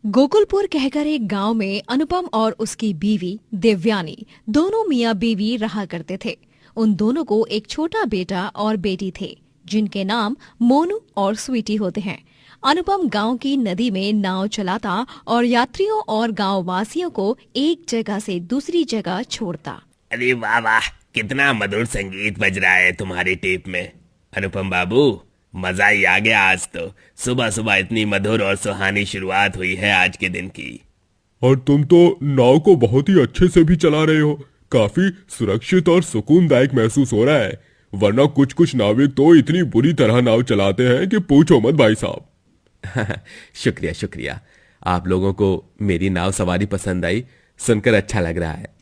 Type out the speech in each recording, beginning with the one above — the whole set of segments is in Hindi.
गोकुलपुर कहकर एक गांव में अनुपम और उसकी बीवी देवयानी दोनों मियां बीवी रहा करते थे। उन दोनों को एक छोटा बेटा और बेटी थे जिनके नाम मोनू और स्वीटी होते हैं। अनुपम गांव की नदी में नाव चलाता और यात्रियों और गांव वासियों को एक जगह से दूसरी जगह छोड़ता। अरे वाह वाह, कितना मधुर संगीत बज रहा है तुम्हारी टेप में। अनुपम बाबू, मजा ही आ गया। आज तो सुबह सुबह इतनी मधुर और सुहानी शुरुआत हुई है आज के दिन की। और तुम तो नाव को बहुत ही अच्छे से भी चला रहे हो। काफी सुरक्षित और सुकूनदायक महसूस हो रहा है, वरना कुछ कुछ नाविक तो इतनी बुरी तरह नाव चलाते हैं कि पूछो मत भाई साहब। शुक्रिया शुक्रिया, आप लोगों को मेरी नाव सवारी पसंद आई, सुनकर अच्छा लग रहा है।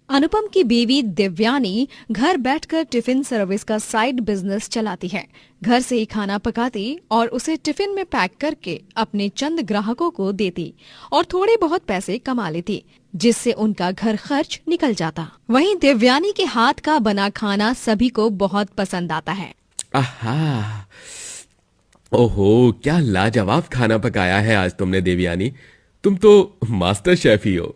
अनुपम की बीवी दिव्यानी घर बैठकर टिफिन सर्विस का साइड बिजनेस चलाती है। घर से ही खाना पकाती और उसे टिफिन में पैक करके अपने चंद ग्राहकों को देती और थोड़े बहुत पैसे कमा लेती, जिससे उनका घर खर्च निकल जाता। वहीं दिव्यानी के हाथ का बना खाना सभी को बहुत पसंद आता है। आहा, ओहो, क्या लाजवाब खाना पकाया है आज तुमने देवयानी। तुम तो मास्टर शेफ ही हो।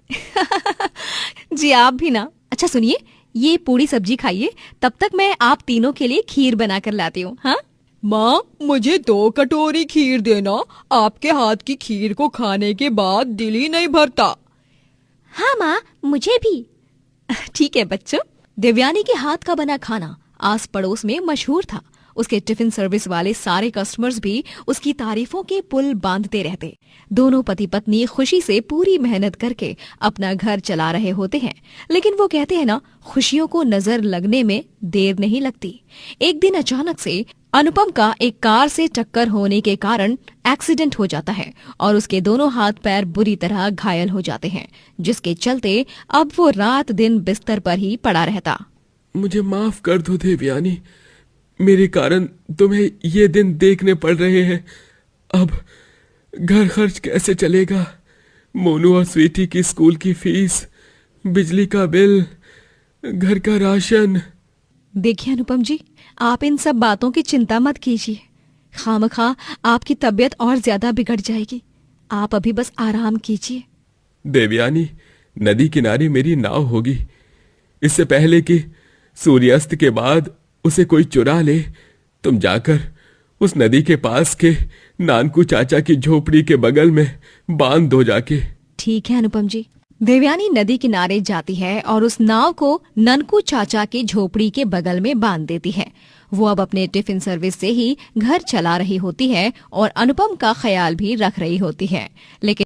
जी आप भी ना। अच्छा सुनिए, ये पूरी सब्जी खाइए, तब तक मैं आप तीनों के लिए खीर बना कर लाती हूँ। हाँ माँ, मुझे 2 कटोरी खीर देना। आपके हाथ की खीर को खाने के बाद दिल ही नहीं भरता। हाँ माँ, मुझे भी। ठीक है बच्चों। दिव्यानी के हाथ का बना खाना आस पड़ोस में मशहूर था। उसके टिफिन सर्विस वाले सारे कस्टमर्स भी उसकी तारीफों के पुल बांधते रहते। दोनों पति पत्नी खुशी से पूरी मेहनत करके अपना घर चला रहे होते हैं, लेकिन वो कहते हैं ना, खुशियों को नजर लगने में देर नहीं लगती। एक दिन अचानक से अनुपम का एक कार से टक्कर होने के कारण एक्सीडेंट हो जाता है और उसके दोनों हाथ पैर बुरी तरह घायल हो जाते हैं, जिसके चलते अब वो रात दिन बिस्तर पर ही पड़ा रहता। मुझे माफ कर दो देवयानी, मेरे कारण तुम्हें ये दिन देखने पड़ रहे हैं। अब घर खर्च कैसे चलेगा? मोनू और स्वीटी की स्कूल की फीस, बिजली का बिल, घर का राशन। देखिए अनुपम जी, आप इन सब बातों की चिंता मत कीजिए। खामखा आपकी तबीयत और ज्यादा बिगड़ जाएगी। आप अभी बस आराम कीजिए। देवयानी, नदी किनारे मेरी नाव होगी। इससे पहले कि सूर्यास्त के बाद उसे कोई चुरा ले, तुम जाकर उस नदी के पास के नानकू चाचा की झोपड़ी के बगल में बांध दो जाके। ठीक है अनुपम जी। देवयानी नदी किनारे जाती है और उस नाव को ननकू चाचा की झोपड़ी के बगल में बांध देती है। वो अब अपने टिफिन सर्विस से ही घर चला रही होती है और अनुपम का ख्याल भी रख रही होती है, लेकिन